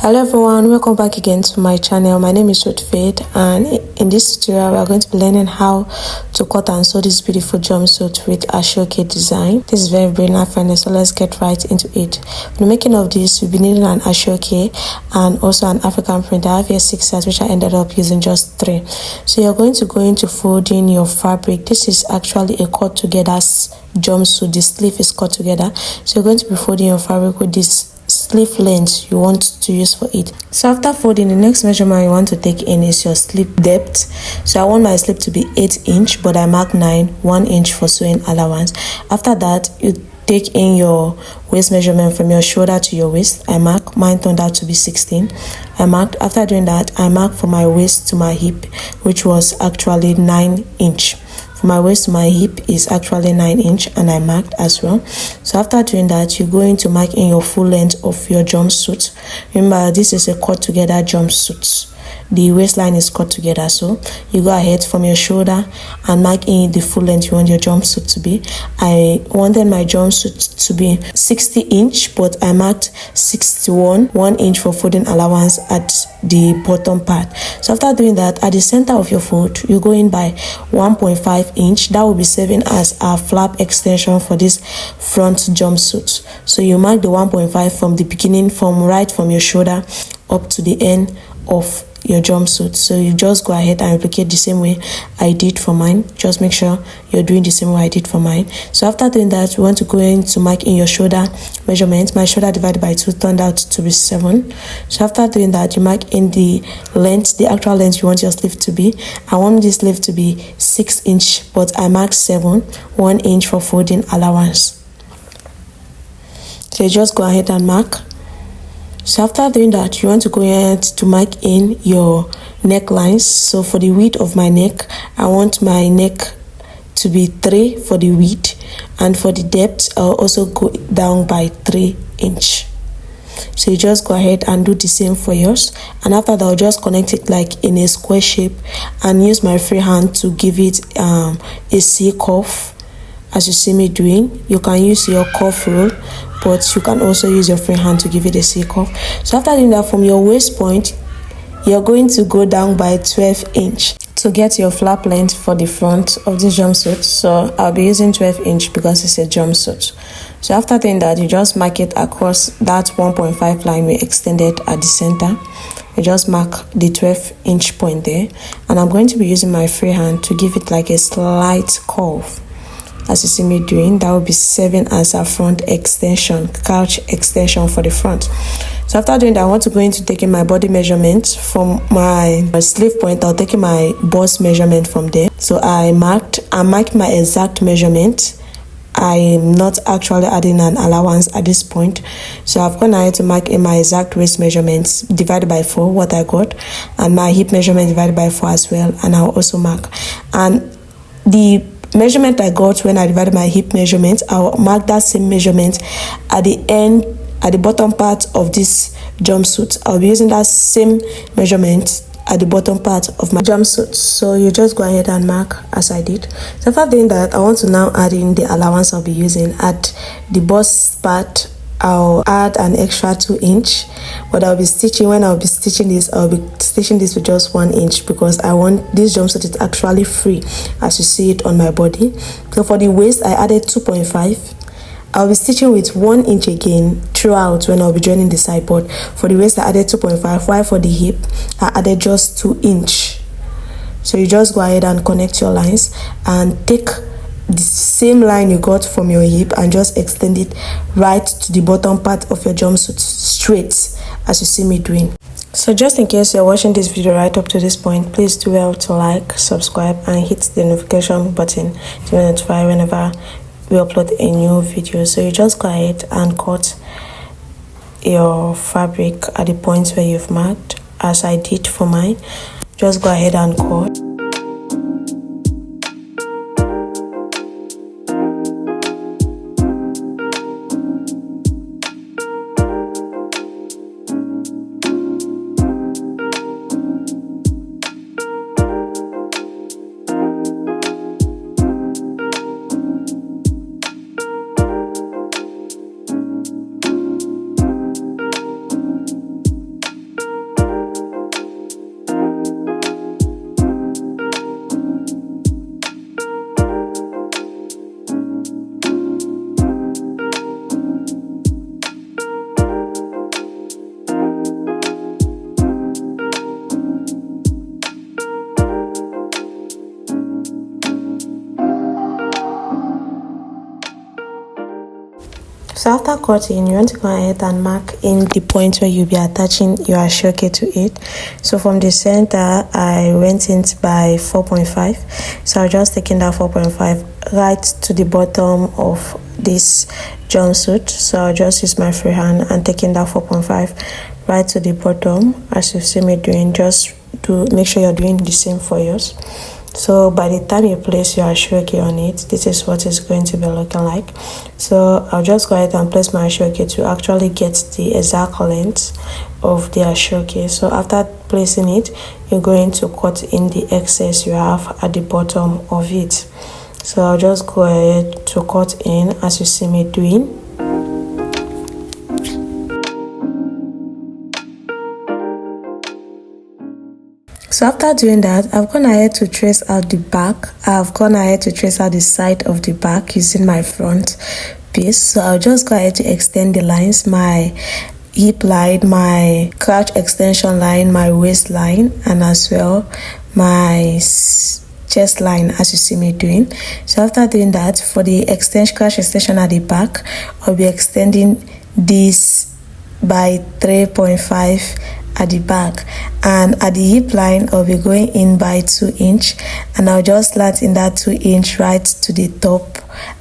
Hello everyone, welcome back again to my channel. My name is Crepe, and in this tutorial we are going to be learning how to cut and sew this beautiful jumpsuit with a showcase design. This is very brilliant, friend, so let's get right into it. For the making of this, we'll be needing an ashoke and also an African print. I have here 6 sets, which I ended up using just 3. So you're going to go into folding your fabric. This is actually a cut together jumpsuit. The sleeve is cut together, so you're going to be folding your fabric with this sleeve length you want to use for it. So after folding, the next measurement you want to take in is your sleeve depth. So I want my sleeve to be 8 inch, but I mark 9, 1 inch for sewing allowance. After that, you take in your waist measurement from your shoulder to your waist. I mark, mine turned out to be 16. I marked. After doing that, I marked from my waist to my hip, which was actually 9 inch. From my waist to my hip is actually 9 inch, and I marked as well. So after doing that, you're going to mark in your full length of your jumpsuit. Remember, this is a cut together jumpsuit. The waistline is cut together, so you go ahead from your shoulder and mark in the full length you want your jumpsuit to be. I wanted my jumpsuit to be 60 inch, but I marked 61, 1 inch for folding allowance at the bottom part. So after doing that, at the center of your fold, you go in by 1.5 inch. That will be serving as a flap extension for this front jumpsuit. So you mark the 1.5 from the beginning, from your shoulder up to the end of your jumpsuit. So you just go ahead and replicate the same way I did for mine. Just make sure you're doing the same way I did for mine. So after doing that, you want to go in to mark in your shoulder measurement. My shoulder divided by 2 turned out to be 7. So after doing that, you mark in the length, the actual length you want your sleeve to be. I want this sleeve to be 6 inch, but I marked 7, 1 inch for folding allowance. So you just go ahead and mark. So after doing that, you want to go ahead to mark in your necklines. So for the width of my neck, I want my neck to be 3 for the width, and for the depth, I'll also go down by 3 inch. So you just go ahead and do the same for yours, and after that, I'll just connect it like in a square shape and use my free hand to give it a C cuff. As you see me doing, you can use your cuff rule, but you can also use your free hand to give it a C cuff. So after doing that, from your waist point, you're going to go down by 12 inch to get your flap length for the front of this jumpsuit. So I'll be using 12 inch because it's a jumpsuit. So after doing that, you just mark it across that 1.5 line we extended at the center. You just mark the 12 inch point there, and I'm going to be using my free hand to give it like a slight curve. As you see me doing, that will be serving as a front extension, couch extension for the front. So after doing that, I want to go into taking my body measurement from my sleeve point. I'll take my bust measurement from there. So I marked my exact measurement. I'm not actually adding an allowance at this point. So I've gone ahead to mark in my exact waist measurements divided by 4, what I got, and my hip measurement divided by 4 as well. And I'll also mark. And the measurement I got when I divided my hip measurement, I'll mark that same measurement at the end, at the bottom part of this jumpsuit. I'll be using that same measurement at the bottom part of my jumpsuit. So you just go ahead and mark as I did. So after doing that, I want to now add in the allowance I'll be using. At the bust part, I'll add an extra 2 inch, but I'll be stitching this, I'll be stitching this with just 1 inch because I want this jumpsuit is actually free as you see it on my body. So for the waist, I added 2.5. I'll be stitching with 1 inch again throughout when I'll be joining the side, but for the waist I added 2.5, while for the hip I added just 2 inch. So you just go ahead and connect your lines and take the same line you got from your hip and just extend it right to the bottom part of your jumpsuit straight as you see me doing. So just in case you're watching this video right up to this point, please do well to like, subscribe, and hit the notification button to be notified whenever we upload a new video. So you just go ahead and cut your fabric at the points where you've marked as I did for mine. Just go ahead and cut. So after cutting, you want to go ahead and mark in the point where you'll be attaching your ashoke to it. So from the center, I went in by 4.5. So I'm just taking that 4.5 right to the bottom of this jumpsuit. So I'll just use my free hand and taking that 4.5 right to the bottom, as you see me doing. Just to make sure you're doing the same for yours. So by the time you place your ashoke on it, this is what it's going to be looking like. So I'll just go ahead and place my ashoke to actually get the exact length of the ashoke. So after placing it, you're going to cut in the excess you have at the bottom of it. So I'll just go ahead to cut in as you see me doing. So after doing that, I've gone ahead to trace out the back. I've gone ahead to trace out the side of the back using my front piece. So I'll just go ahead to extend the lines, my hip line, my crotch extension line, my waistline, and as well my chest line, as you see me doing. So after doing that, for the crotch extension at the back, I'll be extending this by 3.5 at the back, and at the hip line I'll be going in by 2 inch, and I'll just slant in that 2 inch right to the top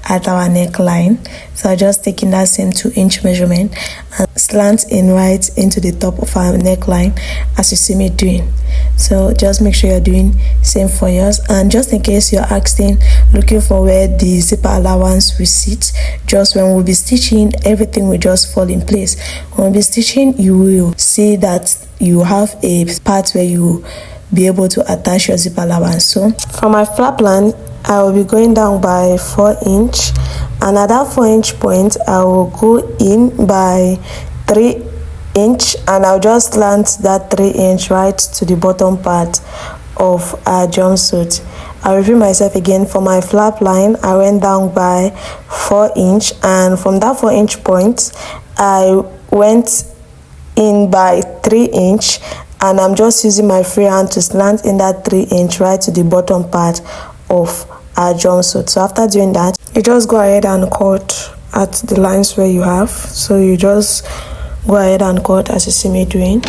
at our neckline. So I'm just taking that same 2 inch measurement and slant in right into the top of our neckline, as you see me doing. So just make sure you're doing same for yours. And just in case you're asking, looking for where the zipper allowance will sit, just when we'll be stitching, everything will just fall in place. When we'll be stitching, you will see that you have a part where you will be able to attach your zipper allowance. So from my flap line, I will be going down by 4 inch, and at that 4 inch point I will go in by 3 inch, and I'll just slant that 3 inch right to the bottom part of our jumpsuit. I'll repeat myself again. For my flap line, I went down by 4 inch, and from that 4 inch point I went in by 3 inch, and I'm just using my free hand to slant in that 3 inch right to the bottom part of our jumpsuit. So after doing that, you just go ahead and cut at the lines where you have. So you just go ahead and cut as you see me doing.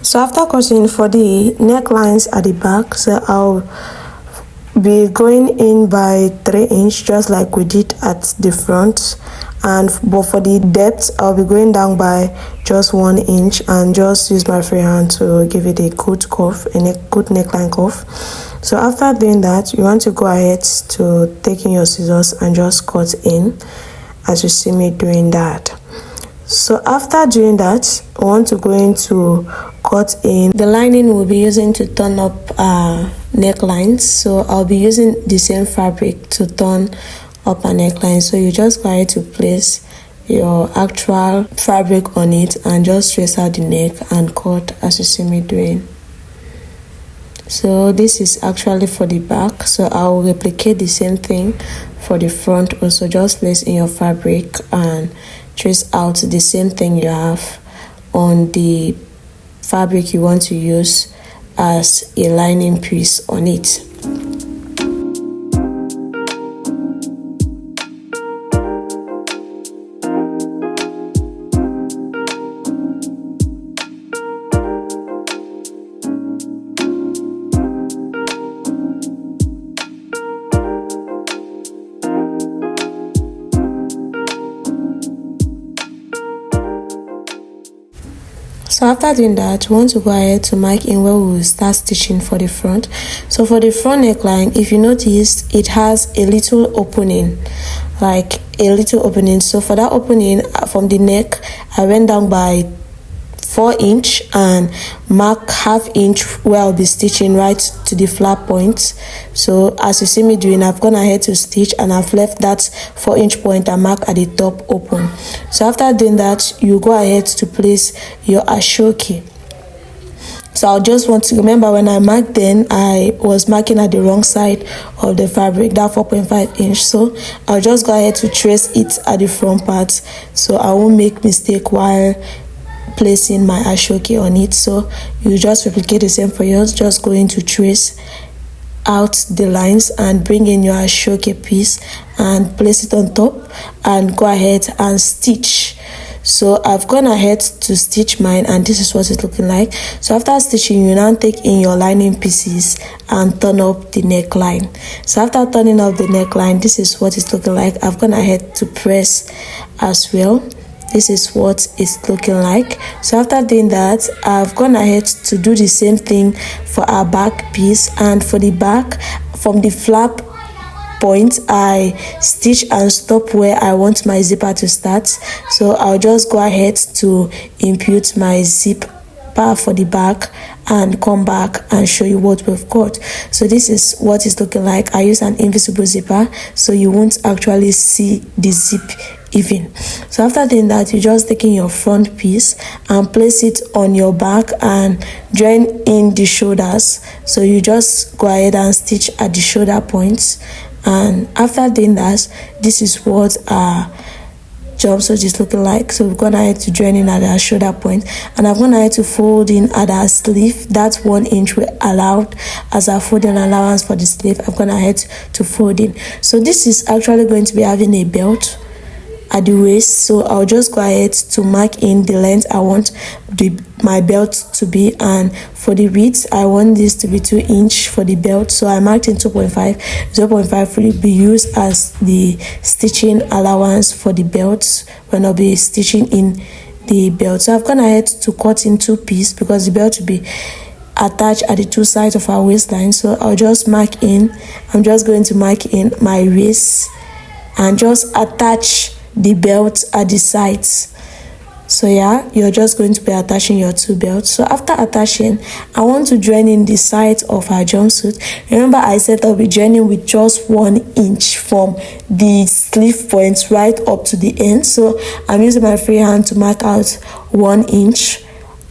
So after cutting for the necklines at the back, so I'll be going in by 3 inch just like we did at the front, and but for the depth I'll be going down by just 1 inch, and just use my free hand to give it a good curve, a good neckline curve. So after doing that, you want to go ahead to taking your scissors and just cut in as you see me doing that. So after doing that, I want to go into cut in the lining we'll be using to turn up necklines. So I'll be using the same fabric to turn up a neckline. So you just go ahead to place your actual fabric on it and just trace out the neck and cut as you see me doing. So this is actually for the back, so I'll replicate the same thing for the front also. Just place in your fabric and trace out the same thing you have on the fabric you want to use as a lining piece on it. So after doing that, we want to go ahead to mark in where we will start stitching for the front. So for the front neckline, if you notice, it has a little opening, like a little opening. So for that opening from the neck, I went down by 4 inch and mark ½ inch where I'll be stitching right to the flap point. So as you see me doing, I've gone ahead to stitch and I've left that 4 inch point and mark at the top open. So after doing that, you go ahead to place your ashoke. So I'll just want to remember when I marked, then I was marking at the wrong side of the fabric, that 4.5 inch. So I'll just go ahead to trace it at the front part, so I won't make mistake while placing my ashoke on it. So you just replicate the same for yours, just going to trace out the lines and bring in your ashoke piece and place it on top and go ahead and stitch. So I've gone ahead to stitch mine, and this is what it's looking like. So after stitching, you now take in your lining pieces and turn up the neckline. So after turning up the neckline, this is what it's looking like. I've gone ahead to press as well. This is what it's looking like. So after doing that, I've gone ahead to do the same thing for our back piece. And for the back, from the flap point, I stitch and stop where I want my zipper to start. So I'll just go ahead to impute my zipper for the back and come back and show you what we've got. So this is what it's looking like. I use an invisible zipper, so you won't actually see the zip even. So after doing that, you just take in your front piece and place it on your back and join in the shoulders. So you just go ahead and stitch at the shoulder points. And after doing that, this is what our jumpsuit is looking like. So we're gonna ahead to join in at our shoulder point, and I'm gonna ahead to fold in at our sleeve. That's 1 inch we allowed as our folding allowance for the sleeve. I'm gonna ahead to fold in. So this is actually going to be having a belt at the waist, so I'll just go ahead to mark in the length I want my belt to be, and for the width I want this to be 2 inch for the belt, so I marked in 2.5. 0.5 will be used as the stitching allowance for the belt when I'll be stitching in the belt. So I've gone ahead to cut in 2 pieces because the belt will be attached at the 2 sides of our waistline. So I'll just mark in, I'm just going to mark in my waist and just attach the belt at the sides. So yeah, you're just going to be attaching your 2 belts. So after attaching, I want to join in the sides of our jumpsuit. Remember I said I'll be joining with just 1 inch from the sleeve points right up to the end. So I'm using my free hand to mark out 1 inch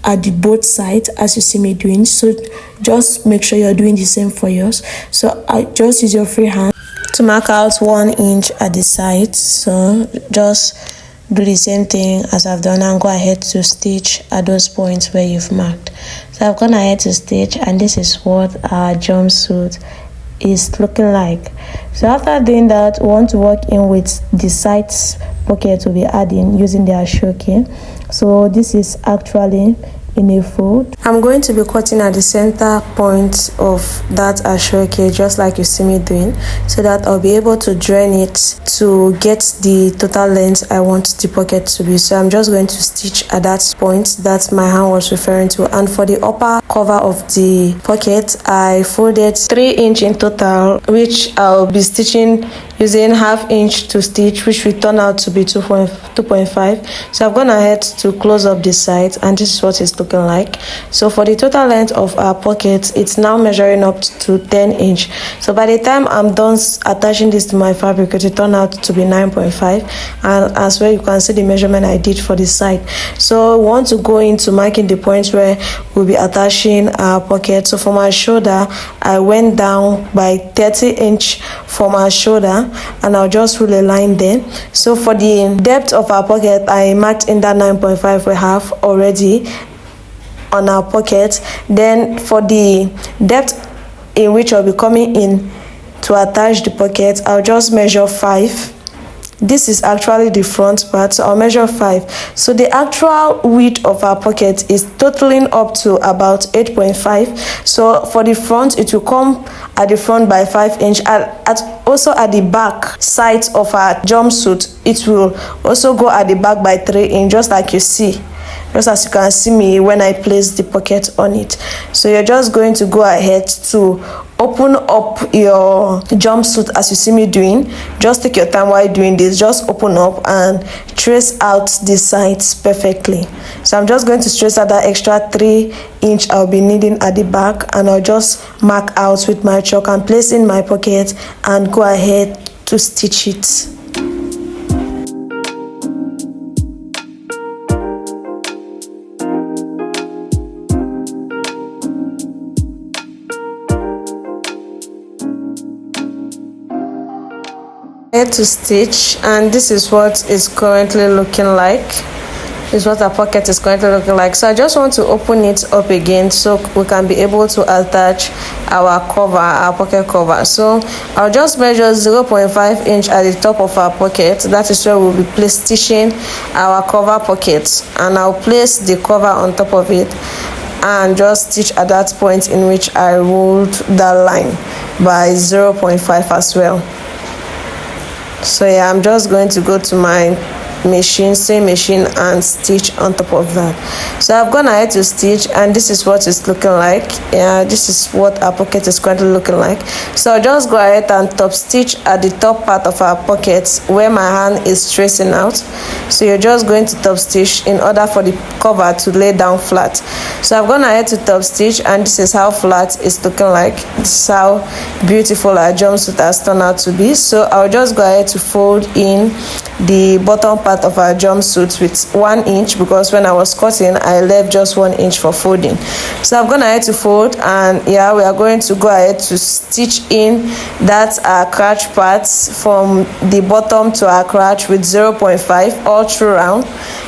at the both sides as you see me doing. So just make sure you're doing the same for yours. So I just use your free hand to mark out 1 inch at the sides. So just do the same thing as I've done and go ahead to stitch at those points where you've marked. So I've gone ahead to stitch, and this is what our jumpsuit is looking like. So after doing that, we want to work in with the sides pocket to be adding using the ashoke. So this is actually in a fold. I'm going to be cutting at the center point of that ashoke, just like you see me doing, so that I'll be able to join it to get the total length I want the pocket to be. So I'm just going to stitch at that point that my hand was referring to. And for the upper cover of the pocket, I folded 3 inch in total, which I'll be stitching using ½ inch to stitch, which will turn out to be 2.5. So I've gone ahead to close up the sides, and this is what it's looking like. So for the total length of our pocket, it's now measuring up to 10 inch. So by the time I'm done attaching this to my fabric, it will turn out to be 9.5. And as well, you can see the measurement I did for the side. So we want to go into marking the points where we'll be attaching our pocket. So for my shoulder, I went down by 30 inch for my shoulder, and I'll just rule a line there. So for the depth of our pocket, I marked in that 9.5 we have already on our pocket. Then for the depth in which I'll be coming in to attach the pocket, I'll just measure 5. This is actually the front part, so I'll measure 5. So the actual width of our pocket is totaling up to about 8.5. So for the front, it will come at the front by 5 inch. Also at the back sides of our jumpsuit, it will also go at the back by 3 inch, just like you see. Just as you can see me when I place the pocket on it. So you're just going to go ahead to open up your jumpsuit as you see me doing. Just take your time while doing this. Just open up and trace out the sides perfectly. So I'm just going to trace out that extra 3 inch I'll be needing at the back, and I'll just mark out with my chalk and place in my pocket and go ahead to stitch it. To stitch, and this is what it's currently looking like. This is what our pocket is currently looking like. So I just want to open it up again so we can be able to attach our cover, our pocket cover. So I'll just measure 0.5 inch at the top of our pocket. That is where we'll be stitching our cover pocket, and I'll place the cover on top of it and just stitch at that point in which I rolled that line by 0.5 as well. So yeah, I'm just going to go to my machine, same machine, and stitch on top of that. So I've gone ahead to stitch, and this is what it's looking like. Yeah, this is what our pocket is currently looking like. So I'll just go ahead and top stitch at the top part of our pocket where my hand is tracing out. So you're just going to top stitch in order for the cover to lay down flat. So I've gone ahead to top stitch, and this is how flat it's looking like. This is how beautiful our jumpsuit has turned out to be. So I'll just go ahead to fold in the bottom part of our jumpsuit with 1 inch, because when I was cutting I left just 1 inch for folding. So I'm gonna ahead to fold, and yeah, we are going to go ahead to stitch in that crotch part from the bottom to our crotch with 0.5 all through round.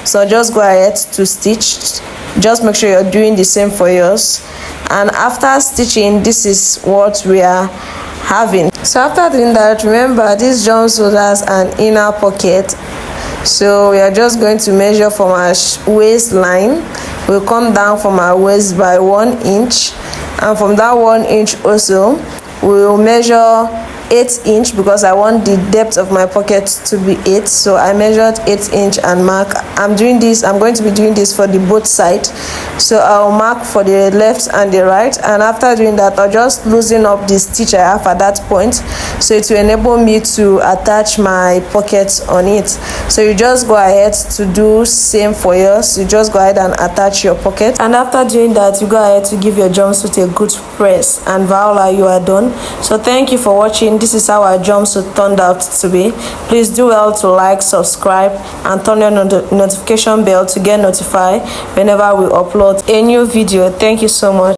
So just go ahead to stitch. Just make sure you're doing the same for yours, and after stitching, this is what we are having. So after doing that, remember this jumpsuit has an inner pocket. So we are just going to measure from our waistline. We'll come down from our waist by 1 inch, and from that 1 inch also we'll measure 8 inch, because I want the depth of my pocket to be 8. So I measured 8 inch and mark. I'm going to be doing this for the both sides. So I'll mark for the left and the right, and after doing that I'll just loosen up the stitch I have at that point, so it will enable me to attach my pockets on it. So you just go ahead to do same for yours. You just go ahead and attach your pocket, and after doing that you go ahead to give your jumpsuit a good press, and voila, you are done. So thank you for watching. This is how our jumpsuit turned out to be. Please do well to like, subscribe, and turn on the notification bell to get notified whenever we upload a new video. Thank you so much.